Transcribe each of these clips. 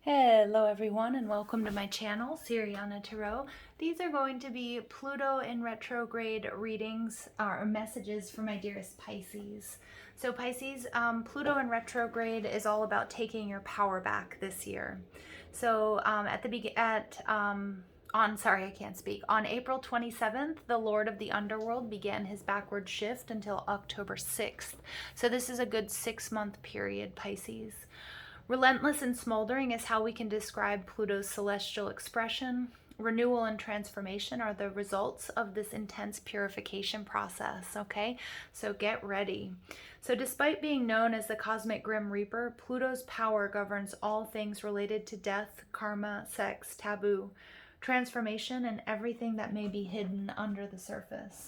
Hello everyone and welcome to my channel, Siriana Tarot. These are going to be Pluto in retrograde readings or messages for my dearest Pisces. So Pisces, Pluto in retrograde is all about taking your power back this year. So on April 27th, the Lord of the Underworld began his backward shift until October 6th. So this is a good 6-month period, Pisces. Relentless and smoldering is how we can describe Pluto's celestial expression. Renewal and transformation are the results of this intense purification process, okay? So get ready. So despite being known as the Cosmic Grim Reaper, Pluto's power governs all things related to death, karma, sex, taboo, transformation, and everything that may be hidden under the surface.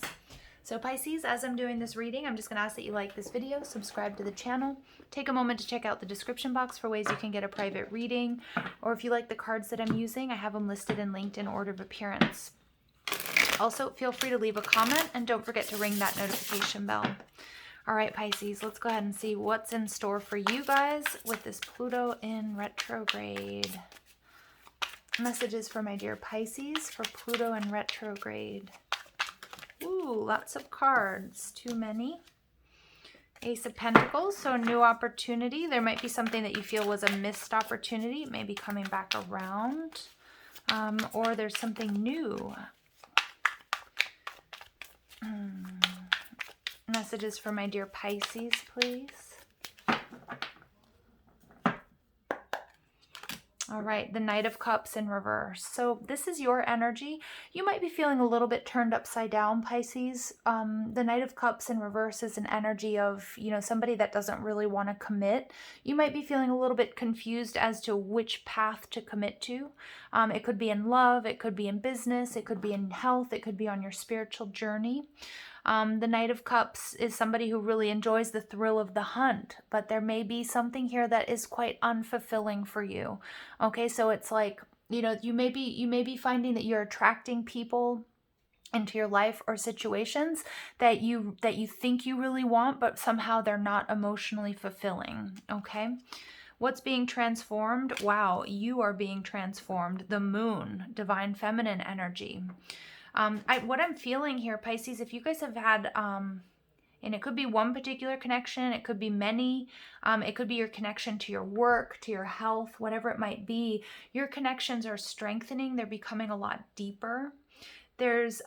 So Pisces, as I'm doing this reading, I'm just going to ask that you like this video, subscribe to the channel, take a moment to check out the description box for ways you can get a private reading, or if you like the cards that I'm using, I have them listed and linked in order of appearance. Also, feel free to leave a comment and don't forget to ring that notification bell. All right, Pisces, let's go ahead and see what's in store for you guys with this Pluto in retrograde. Messages for my dear Pisces for Pluto in retrograde. Ooh, lots of cards. Too many. Ace of Pentacles, so a new opportunity. There might be something that you feel was a missed opportunity. It may be coming back around. Or there's something new. Messages for my dear Pisces, please. All right, the Knight of Cups in reverse. So this is your energy. You might be feeling a little bit turned upside down, Pisces. The Knight of Cups in reverse is an energy of, somebody that doesn't really want to commit. You might be feeling a little bit confused as to which path to commit to. It could be in love, it could be in business, it could be in health, it could be on your spiritual journey. The Knight of Cups is somebody who really enjoys the thrill of the hunt, but there may be something here that is quite unfulfilling for you. Okay, so it's like, you may be finding that you're attracting people into your life or situations that you think you really want, but somehow they're not emotionally fulfilling. Okay. What's being transformed? Wow, you are being transformed. The moon, divine feminine energy. What I'm feeling here, Pisces, if you guys have had, and it could be one particular connection, it could be many, it could be your connection to your work, to your health, whatever it might be, your connections are strengthening, they're becoming a lot deeper. There's,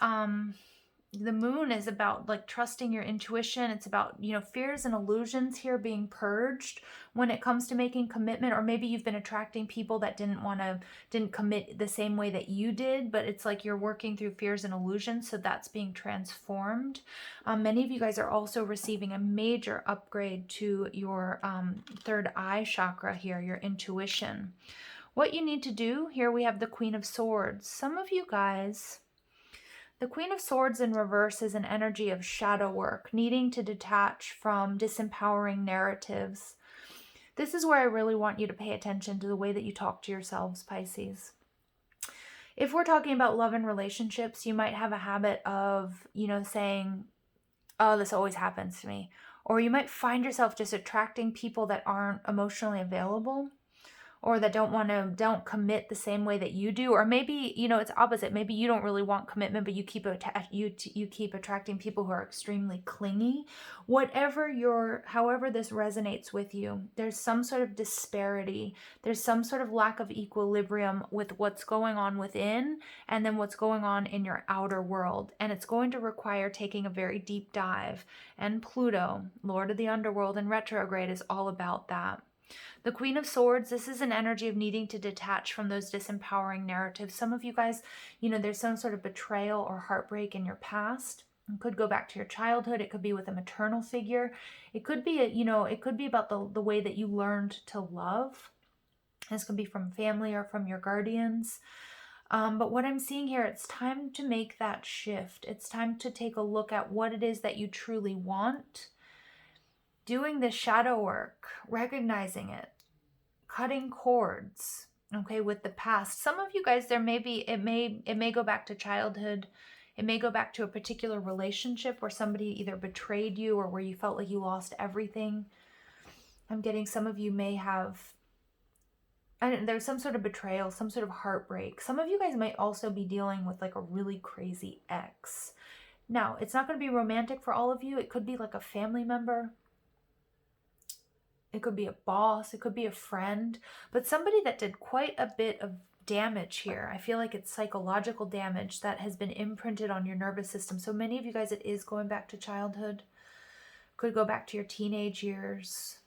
the moon is about like trusting your intuition. It's about, fears and illusions here being purged when it comes to making commitment, or maybe you've been attracting people that didn't commit the same way that you did, but it's like you're working through fears and illusions. So that's being transformed. Many of you guys are also receiving a major upgrade to your third eye chakra here, your intuition. What you need to do here, we have the Queen of Swords. Some of you guys, the Queen of Swords in reverse is an energy of shadow work, needing to detach from disempowering narratives. This is where I really want you to pay attention to the way that you talk to yourselves, Pisces. If we're talking about love and relationships, you might have a habit of, saying, oh, this always happens to me. Or you might find yourself just attracting people that aren't emotionally available, or that don't commit the same way that you do. Or maybe, it's opposite. Maybe you don't really want commitment, but you keep attracting people who are extremely clingy. However this resonates with you, there's some sort of disparity. There's some sort of lack of equilibrium with what's going on within and then what's going on in your outer world. And it's going to require taking a very deep dive. And Pluto, Lord of the Underworld in retrograde, is all about that. The Queen of Swords, this is an energy of needing to detach from those disempowering narratives. Some of you guys, there's some sort of betrayal or heartbreak in your past. It could go back to your childhood. It could be with a maternal figure. It could be, it could be about the way that you learned to love. This could be from family or from your guardians. But what I'm seeing here, it's time to make that shift. It's time to take a look at what it is that you truly want. Doing the shadow work, recognizing it, cutting cords, okay, with the past. Some of you guys, it may go back to childhood. It may go back to a particular relationship where somebody either betrayed you or where you felt like you lost everything. I'm getting some of you may have And there's some sort of betrayal, some sort of heartbreak. Some of you guys might also be dealing with like a really crazy ex. Now, it's not going to be romantic for all of you. It could be like a family member. It could be a boss. It could be a friend. But somebody that did quite a bit of damage here. I feel like it's psychological damage that has been imprinted on your nervous system. So many of you guys, it is going back to childhood. Could go back to your teenage years.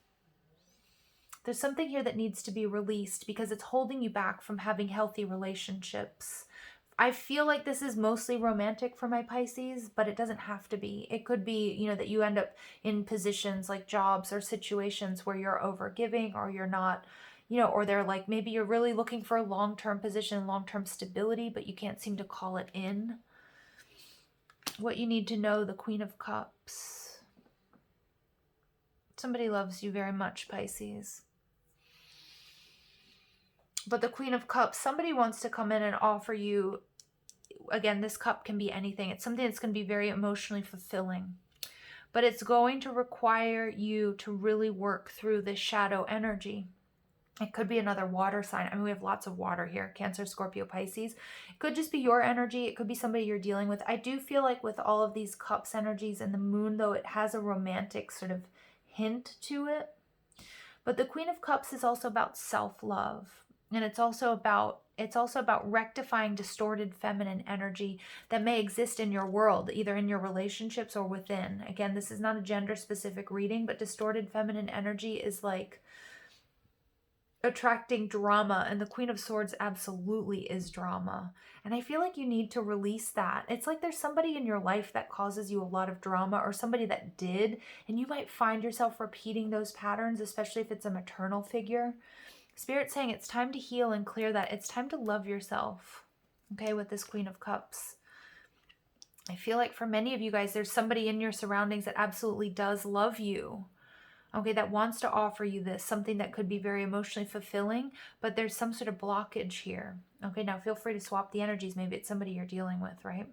There's something here that needs to be released because it's holding you back from having healthy relationships. I feel like this is mostly romantic for my Pisces, but it doesn't have to be. It could be, you know, that you end up in positions like jobs or situations where you're overgiving or you're not, you know, or they're like, maybe you're really looking for a long-term position, long-term stability, but you can't seem to call it in. What you need to know, the Queen of Cups. Somebody loves you very much, Pisces. But the Queen of Cups, somebody wants to come in and offer you, again, this cup can be anything. It's something that's going to be very emotionally fulfilling. But it's going to require you to really work through this shadow energy. It could be another water sign. I mean, we have lots of water here. Cancer, Scorpio, Pisces. It could just be your energy. It could be somebody you're dealing with. I do feel like with all of these cups energies and the moon, though, it has a romantic sort of hint to it. But the Queen of Cups is also about self-love. And it's also about rectifying distorted feminine energy that may exist in your world, either in your relationships or within. Again, this is not a gender-specific reading, but distorted feminine energy is like attracting drama, and the Queen of Swords absolutely is drama. And I feel like you need to release that. It's like there's somebody in your life that causes you a lot of drama, or somebody that did, and you might find yourself repeating those patterns, especially if it's a maternal figure. Spirit's saying it's time to heal and clear that. It's time to love yourself, okay, with this Queen of Cups. I feel like for many of you guys, there's somebody in your surroundings that absolutely does love you, okay, that wants to offer you this, something that could be very emotionally fulfilling, but there's some sort of blockage here. Okay, now feel free to swap the energies. Maybe it's somebody you're dealing with, right?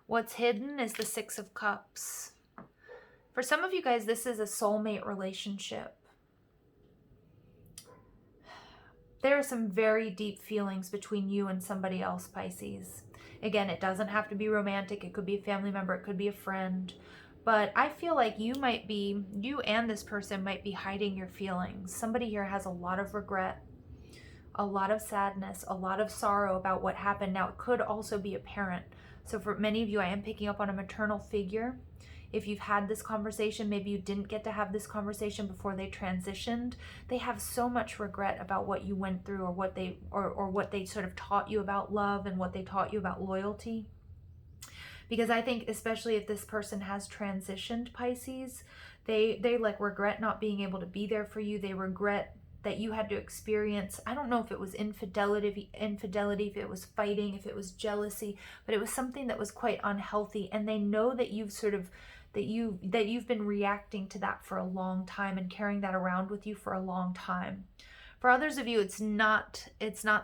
What's hidden is the Six of Cups. For some of you guys, this is a soulmate relationship. There are some very deep feelings between you and somebody else, Pisces. Again, it doesn't have to be romantic. It could be a family member. It could be a friend. But I feel like you and this person might be hiding your feelings. Somebody here has a lot of regret, a lot of sadness, a lot of sorrow about what happened. Now, it could also be a parent. So for many of you, I am picking up on a maternal figure. If you've had this conversation, maybe you didn't get to have this conversation before they transitioned. They have so much regret about what you went through, or what they sort of taught you about love and what they taught you about loyalty. Because I think, especially if this person has transitioned, Pisces, they like regret not being able to be there for you. They regret that you had to experience, I don't know if it was infidelity, if it was fighting, if it was jealousy, but it was something that was quite unhealthy. And they know that you've sort of, that you've been reacting to that for a long time and carrying that around with you for a long time. For others of you, it's not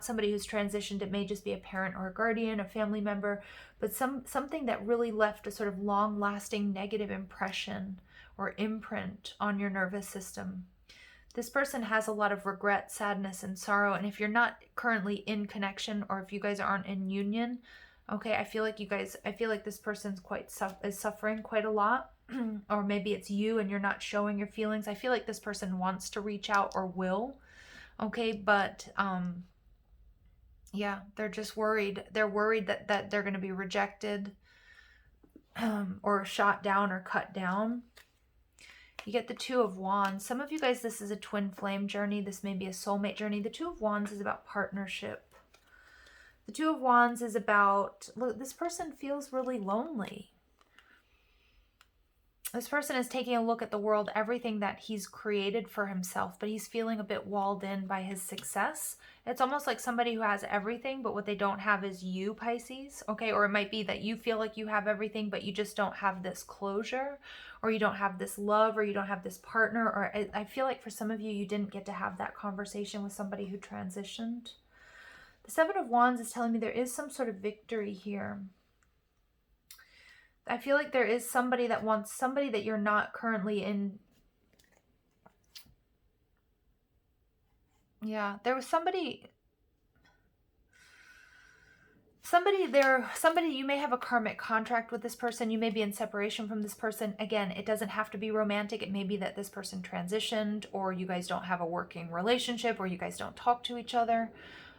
somebody who's transitioned. It may just be a parent or a guardian, a family member, but something that really left a sort of long-lasting negative impression or imprint on your nervous system. This person has a lot of regret, sadness, and sorrow. And if you're not currently in connection, or if you guys aren't in union, okay, I feel like this person's is suffering quite a lot. Or maybe it's you and you're not showing your feelings. I feel like this person wants to reach out or will. Okay, but yeah, they're just worried. They're worried that they're going to be rejected, or shot down or cut down. You get the Two of Wands. Some of you guys, this is a twin flame journey. This may be a soulmate journey. The Two of Wands is about partnership. The Two of Wands is about, look, this person feels really lonely. This person is taking a look at the world, everything that he's created for himself, but he's feeling a bit walled in by his success. It's almost like somebody who has everything, but what they don't have is you, Pisces. Okay, or it might be that you feel like you have everything, but you just don't have this closure, or you don't have this love, or you don't have this partner. Or I feel like for some of you, you didn't get to have that conversation with somebody who transitioned. The Seven of Wands is telling me there is some sort of victory here. I feel like there is somebody that wants, somebody that you're not currently in. Yeah, there was somebody, you may have a karmic contract with this person. You may be in separation from this person. Again, it doesn't have to be romantic. It may be that this person transitioned, or you guys don't have a working relationship, or you guys don't talk to each other.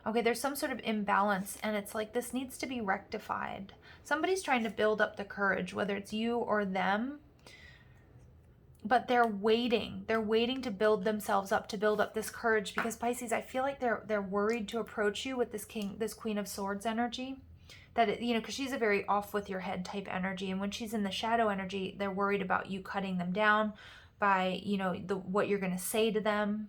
Okay, there's some sort of imbalance, and it's like this needs to be rectified. Somebody's trying to build up the courage, whether it's you or them, but they're waiting. They're waiting to build themselves up, to build up this courage, because Pisces, I feel like they're worried to approach you with this Queen of Swords energy. That it, because she's a very off with your head type energy, and when she's in the shadow energy, they're worried about you cutting them down by, what you're going to say to them.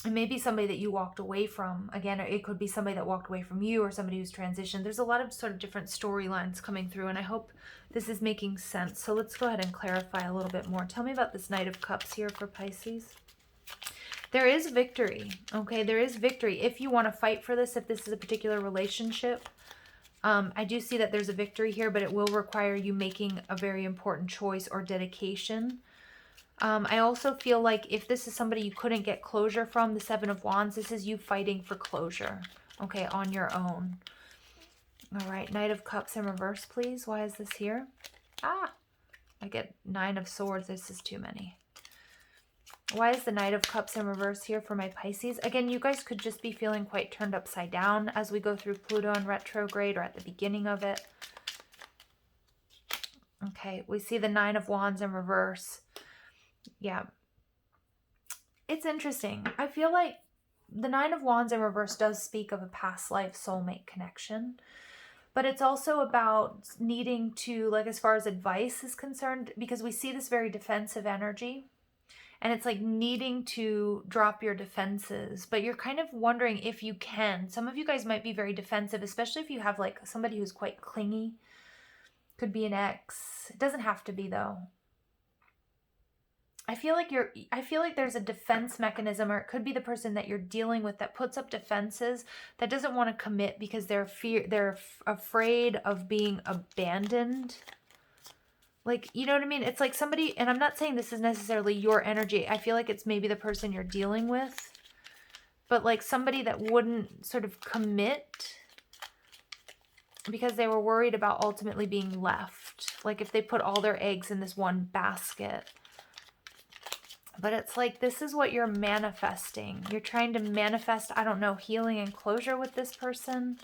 It may be somebody that you walked away from. Again, it could be somebody that walked away from you, or somebody who's transitioned. There's a lot of sort of different storylines coming through, and I hope this is making sense. So let's go ahead and clarify a little bit more. Tell me about this Knight of Cups here for Pisces. There is victory, okay? There is victory. If you want to fight for this, if this is a particular relationship, I do see that there's a victory here, but it will require you making a very important choice or dedication. I also feel like if this is somebody you couldn't get closure from, the Seven of Wands, this is you fighting for closure, okay, on your own. All right, Knight of Cups in reverse, please. Why is this here? Ah, I get Nine of Swords. This is too many. Why is the Knight of Cups in reverse here for my Pisces? Again, you guys could just be feeling quite turned upside down as we go through Pluto in retrograde, or at the beginning of it. Okay, we see the Nine of Wands in reverse. Yeah. It's interesting. I feel like the Nine of Wands in reverse does speak of a past life soulmate connection, but it's also about needing to, like, as far as advice is concerned, because we see this very defensive energy, and it's like needing to drop your defenses, but you're kind of wondering if you can. Some of you guys might be very defensive, especially if you have like somebody who's quite clingy. Could be an ex. It doesn't have to be, though. I feel like there's a defense mechanism, or it could be the person that you're dealing with that puts up defenses, that doesn't want to commit because they're afraid of being abandoned. Like, you know what I mean? It's like somebody, and I'm not saying this is necessarily your energy. I feel like it's maybe the person you're dealing with, but like somebody that wouldn't sort of commit because they were worried about ultimately being left. Like if they put all their eggs in this one basket. But it's like, this is what you're manifesting. You're trying to manifest, I don't know, healing and closure with this person.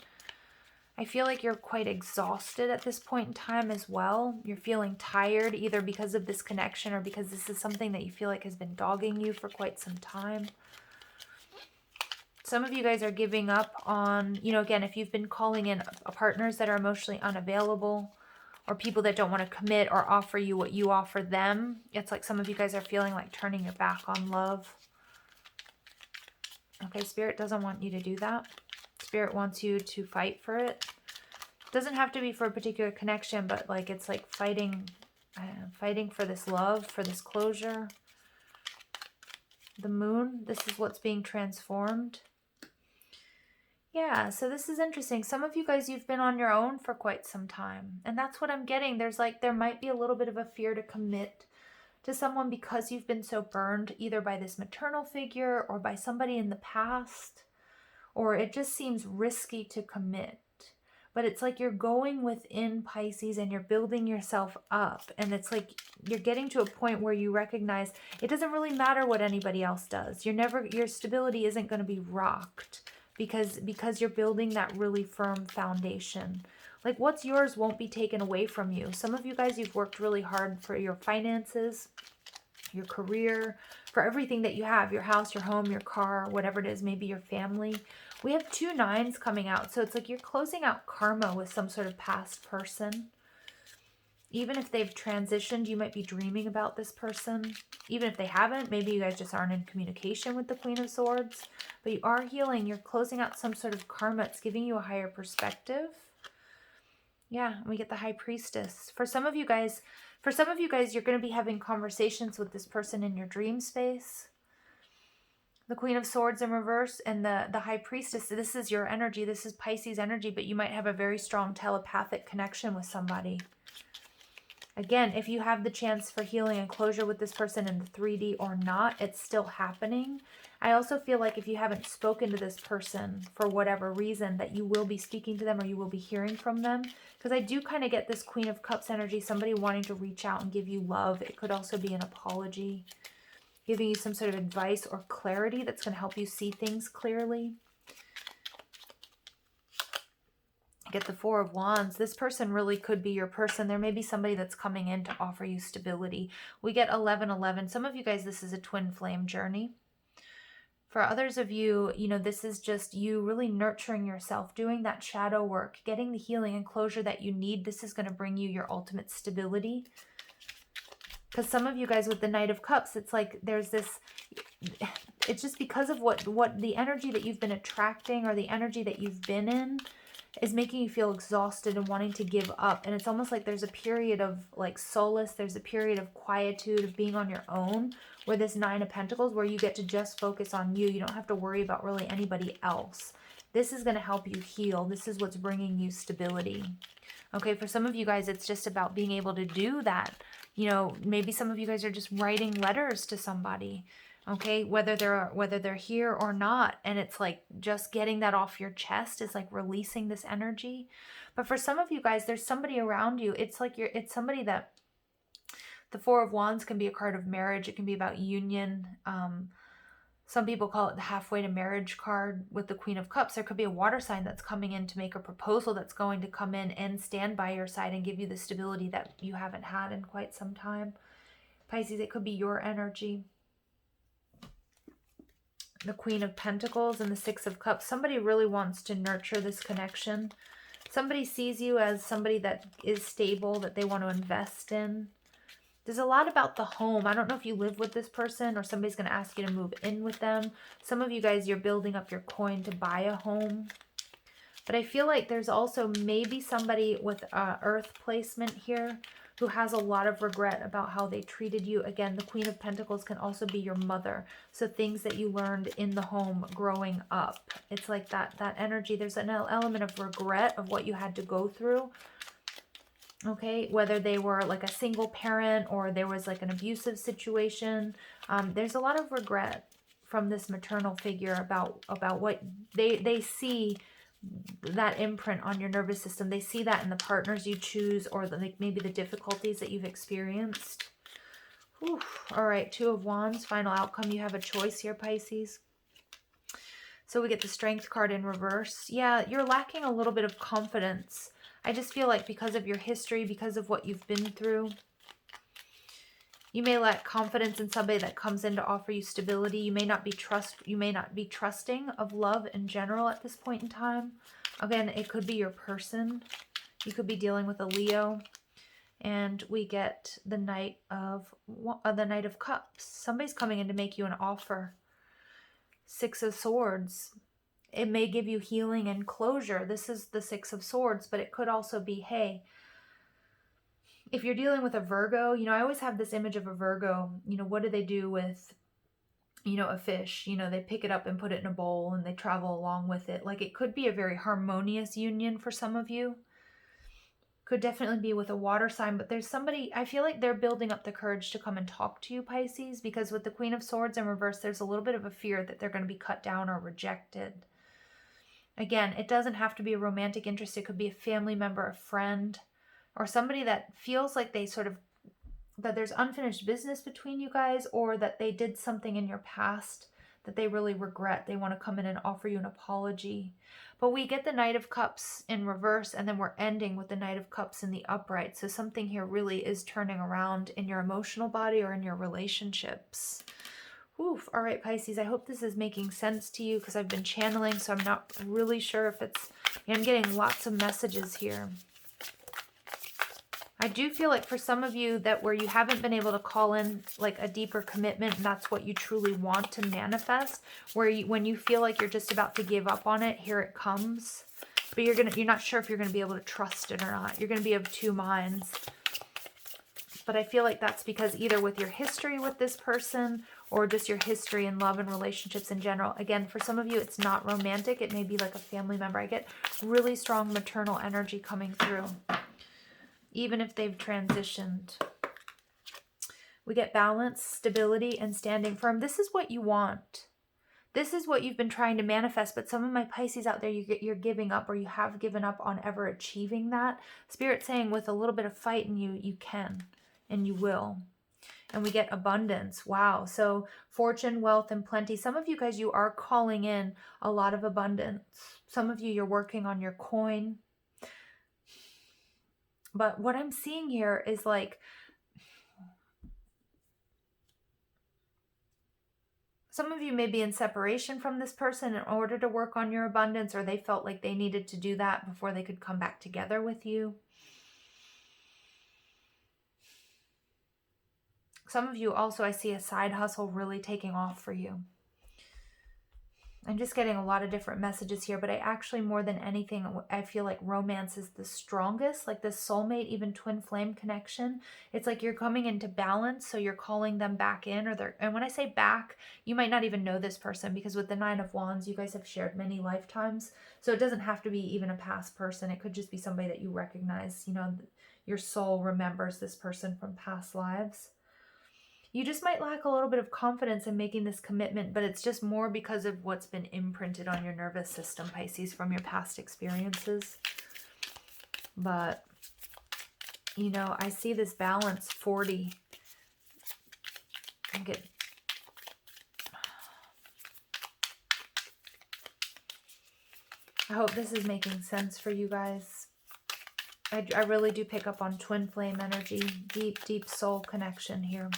I feel like you're quite exhausted at this point in time as well. You're feeling tired, either because of this connection or because this is something that you feel like has been dogging you for quite some time. Some of you guys are giving up on, again, if you've been calling in partners that are emotionally unavailable, or people that don't want to commit or offer you what you offer them. It's like some of you guys are feeling like turning your back on love. Okay, Spirit doesn't want you to do that. Spirit wants you to fight for it. Doesn't have to be for a particular connection, but like it's like fighting for this love, for this closure. The Moon, this is what's being transformed. Yeah, so this is interesting. Some of you guys, you've been on your own for quite some time. And that's what I'm getting. There might be a little bit of a fear to commit to someone because you've been so burned either by this maternal figure or by somebody in the past. Or it just seems risky to commit. But it's like you're going within, Pisces, and you're building yourself up. And it's like you're getting to a point where you recognize it doesn't really matter what anybody else does. Your stability isn't going to be rocked. Because you're building that really firm foundation. Like what's yours won't be taken away from you. Some of you guys, you've worked really hard for your finances, your career, for everything that you have, your house, your home, your car, whatever it is, maybe your family. We have 2 9s coming out. So it's like you're closing out karma with some sort of past person. Even if they've transitioned, you might be dreaming about this person. Even if they haven't, maybe you guys just aren't in communication with the Queen of Swords. But you are healing. You're closing out some sort of karma. It's giving you a higher perspective. Yeah, we get the High Priestess. For some of you guys, you're going to be having conversations with this person in your dream space. The Queen of Swords in reverse and the High Priestess. This is your energy. This is Pisces energy, but you might have a very strong telepathic connection with somebody. Again, if you have the chance for healing and closure with this person in the 3D or not, it's still happening. I also feel like if you haven't spoken to this person for whatever reason, that you will be speaking to them or you will be hearing from them. Because I do kind of get this Queen of Cups energy, somebody wanting to reach out and give you love. It could also be an apology, giving you some sort of advice or clarity that's going to help you see things clearly. Get the Four of Wands. This person really could be your person. There may be somebody that's coming in to offer you stability. We get 1111. Some of you guys, this is a twin flame journey. For others of you, you know, this is just you really nurturing yourself, doing that shadow work, getting the healing and closure that you need. This is going to bring you your ultimate stability. Because some of you guys with the Knight of Cups, it's like there's this, it's just because of what the energy that you've been attracting or the energy that you've been in is making you feel exhausted and wanting to give up. And it's almost like there's a period of like solace, there's a period of quietude, of being on your own, where this Nine of Pentacles, where you get to just focus on you. You don't have to worry about really anybody else. This is going to help you heal. This is what's bringing you stability. Okay, for some of you guys, it's just about being able to do that. You know, maybe some of you guys are just writing letters to somebody. Okay, whether they're here or not, and it's like just getting that off your chest is like releasing this energy. But for some of you guys, there's somebody around you. It's like it's somebody that the Four of Wands can be a card of marriage. It can be about union. Some people call it the halfway to marriage card with the Queen of Cups. There could be a water sign that's coming in to make a proposal that's going to come in and stand by your side and give you the stability that you haven't had in quite some time. Pisces, it could be your energy. The Queen of Pentacles and the Six of Cups. Somebody really wants to nurture this connection. Somebody sees you as somebody that is stable, that they want to invest in. There's a lot about the home. I don't know if you live with this person or somebody's going to ask you to move in with them. Some of you guys, you're building up your coin to buy a home. But I feel like there's also maybe somebody with earth placement here who has a lot of regret about how they treated you. Again, the Queen of Pentacles can also be your mother. So things that you learned in the home growing up. It's like that energy. There's an element of regret of what you had to go through. Okay, whether they were like a single parent or there was like an abusive situation. There's a lot of regret from this maternal figure about what they see, that imprint on your nervous system. They see that in the partners you choose or like maybe the difficulties that you've experienced. Whew. All right, Two of Wands, final outcome. You have a choice here, Pisces. So we get the Strength card in reverse. Yeah, you're lacking a little bit of confidence. I just feel like because of your history, because of what you've been through, you may lack confidence in somebody that comes in to offer you stability. You may not be trusting of love in general at this point in time. Again, it could be your person. You could be dealing with a Leo. And we get the Knight of Cups. Somebody's coming in to make you an offer. Six of Swords. It may give you healing and closure. This is the Six of Swords, but it could also be, hey, if you're dealing with a Virgo, you know, I always have this image of a Virgo. You know, what do they do with, you know, a fish? You know, they pick it up and put it in a bowl and they travel along with it. Like, it could be a very harmonious union for some of you. Could definitely be with a water sign, but there's somebody, I feel like they're building up the courage to come and talk to you, Pisces, because with the Queen of Swords in reverse, there's a little bit of a fear that they're going to be cut down or rejected. Again, it doesn't have to be a romantic interest. It could be a family member, a friend, or somebody that feels like they sort of, that there's unfinished business between you guys, or that they did something in your past that they really regret. They want to come in and offer you an apology. But we get the Knight of Cups in reverse, and then we're ending with the Knight of Cups in the upright. So something here really is turning around in your emotional body or in your relationships. Oof. All right, Pisces, I hope this is making sense to you because I've been channeling, so I'm not really sure if it's, I'm getting lots of messages here. I do feel like for some of you that where you haven't been able to call in like a deeper commitment, and that's what you truly want to manifest, where you, when you feel like you're just about to give up on it, here it comes. But you're not sure if you're going to be able to trust it or not. You're going to be of two minds. But I feel like that's because either with your history with this person or just your history in love and relationships in general. Again, for some of you, it's not romantic. It may be like a family member. I get really strong maternal energy coming through, even if they've transitioned. We get balance, stability, and standing firm. This is what you want. This is what you've been trying to manifest, but some of my Pisces out there, you're giving up, or you have given up on ever achieving that. Spirit saying with a little bit of fight in you, you can and you will. And we get abundance. Wow. So fortune, wealth, and plenty. Some of you guys, you are calling in a lot of abundance. Some of you, you're working on your coin. But what I'm seeing here is like, some of you may be in separation from this person in order to work on your abundance, or they felt like they needed to do that before they could come back together with you. Some of you also, I see a side hustle really taking off for you. I'm just getting a lot of different messages here, but I actually, more than anything, I feel like romance is the strongest, like this soulmate, even twin flame connection. It's like you're coming into balance, so you're calling them back in, and when I say back, you might not even know this person, because with the Nine of Wands, you guys have shared many lifetimes, so it doesn't have to be even a past person. It could just be somebody that you recognize, you know, your soul remembers this person from past lives. You just might lack a little bit of confidence in making this commitment, but it's just more because of what's been imprinted on your nervous system, Pisces, from your past experiences. But, you know, I see this balance, 40. I hope this is making sense for you guys. I really do pick up on twin flame energy, deep, deep soul connection here.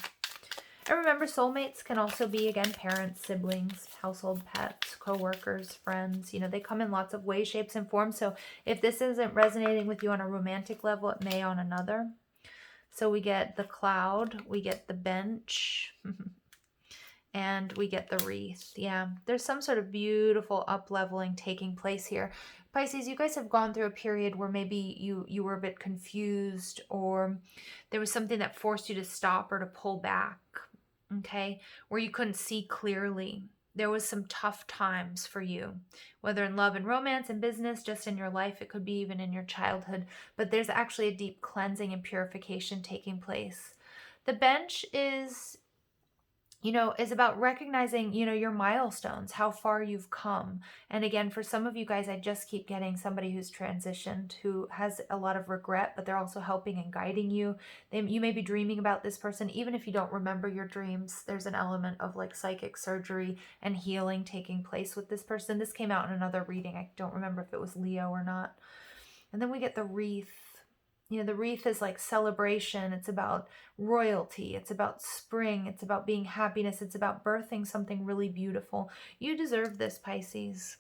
And remember, soulmates can also be, again, parents, siblings, household pets, co-workers, friends. You know, they come in lots of ways, shapes, and forms. So if this isn't resonating with you on a romantic level, it may on another. So we get the cloud, we get the bench, and we get the wreath. Yeah, there's some sort of beautiful up-leveling taking place here. Pisces, you guys have gone through a period where maybe you were a bit confused, or there was something that forced you to stop or to pull back. Okay, where you couldn't see clearly. There was some tough times for you, whether in love and romance and business, just in your life. It could be even in your childhood, but there's actually a deep cleansing and purification taking place. The bench is, you know, is about recognizing, you know, your milestones, how far you've come. And again, for some of you guys, I just keep getting somebody who's transitioned, who has a lot of regret, but they're also helping and guiding you. You may be dreaming about this person. Even if you don't remember your dreams, there's an element of like psychic surgery and healing taking place with this person. This came out in another reading. I don't remember if it was Leo or not. And then we get the wreath. You know, the wreath is like celebration. It's about royalty. It's about spring. It's about being happiness. It's about birthing something really beautiful. You deserve this, Pisces.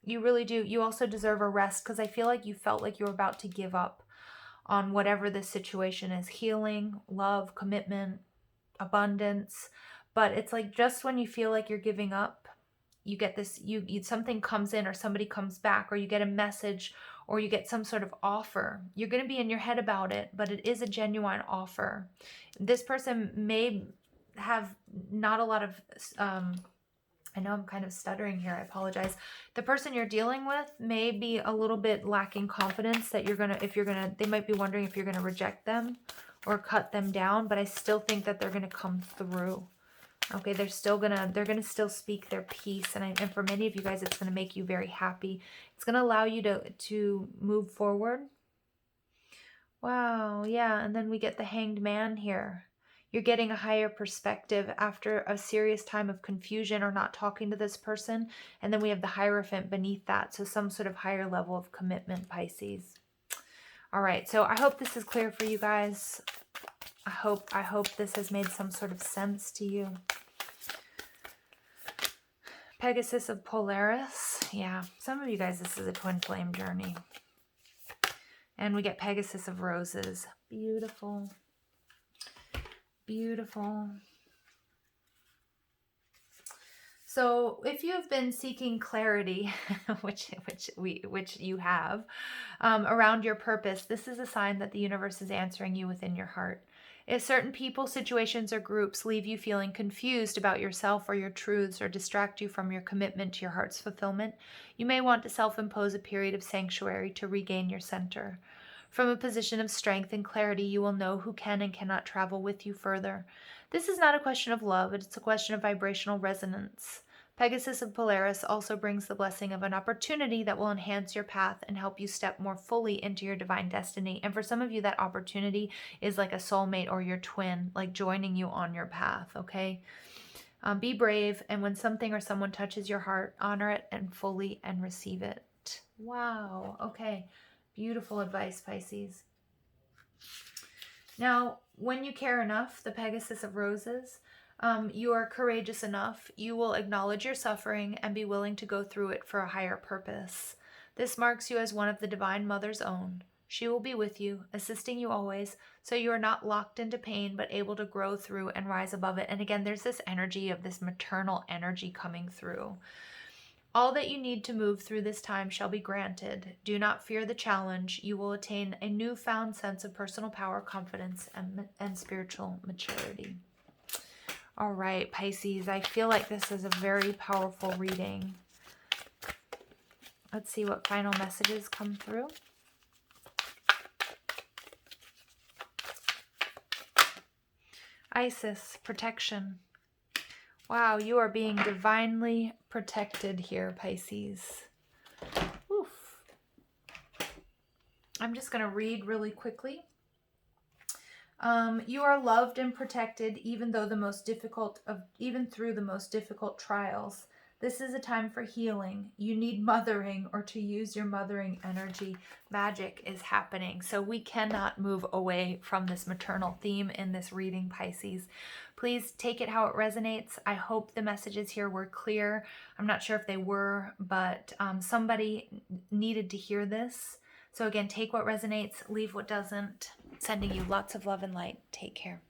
You really do. You also deserve a rest, because I feel like you felt like you were about to give up on whatever this situation is. Healing, love, commitment, abundance. But it's like just when you feel like you're giving up, you get this, something comes in, or somebody comes back, or you get a message, or you get some sort of offer. You're going to be in your head about it, but it is a genuine offer. This person may have not a lot of, I know I'm kind of stuttering here, I apologize. The person you're dealing with may be a little bit lacking confidence that they might be wondering if you're going to reject them or cut them down, but I still think that they're going to come through. Okay, they're gonna still speak their piece, and for many of you guys, it's gonna make you very happy. It's gonna allow you to move forward. Wow, yeah, and then we get the Hanged Man here. You're getting a higher perspective after a serious time of confusion or not talking to this person, and then we have the Hierophant beneath that, so some sort of higher level of commitment, Pisces. All right, so I hope this is clear for you guys. I hope this has made some sort of sense to you. Pegasus of Polaris. Yeah, some of you guys, this is a twin flame journey. And we get Pegasus of Roses. Beautiful. Beautiful. So if you've been seeking clarity, which you have, around your purpose, this is a sign that the universe is answering you within your heart. If certain people, situations, or groups leave you feeling confused about yourself or your truths, or distract you from your commitment to your heart's fulfillment, you may want to self-impose a period of sanctuary to regain your center. From a position of strength and clarity, you will know who can and cannot travel with you further. This is not a question of love, it's a question of vibrational resonance. Pegasus of Polaris also brings the blessing of an opportunity that will enhance your path and help you step more fully into your divine destiny. And for some of you, that opportunity is like a soulmate or your twin, like joining you on your path, okay? Be brave, and when something or someone touches your heart, honor it and fully and receive it. Wow, okay. Beautiful advice, Pisces. Now, when you care enough, the Pegasus of Roses, you are courageous enough, you will acknowledge your suffering and be willing to go through it for a higher purpose. This marks you as one of the Divine Mother's own. She will be with you, assisting you always, so you are not locked into pain, but able to grow through and rise above it. And again, there's this energy of this maternal energy coming through. All that you need to move through this time shall be granted. Do not fear the challenge. You will attain a newfound sense of personal power, confidence, and spiritual maturity. All right, Pisces, I feel like this is a very powerful reading. Let's see what final messages come through. Isis, protection. Wow, you are being divinely protected here, Pisces. Oof. I'm just going to read really quickly. You are loved and protected even through the most difficult trials. This is a time for healing. You need mothering or to use your mothering energy. Magic is happening. So we cannot move away from this maternal theme in this reading, Pisces. Please take it how it resonates. I hope the messages here were clear. I'm not sure if they were, but somebody needed to hear this. So again, take what resonates, leave what doesn't. Sending you lots of love and light. Take care.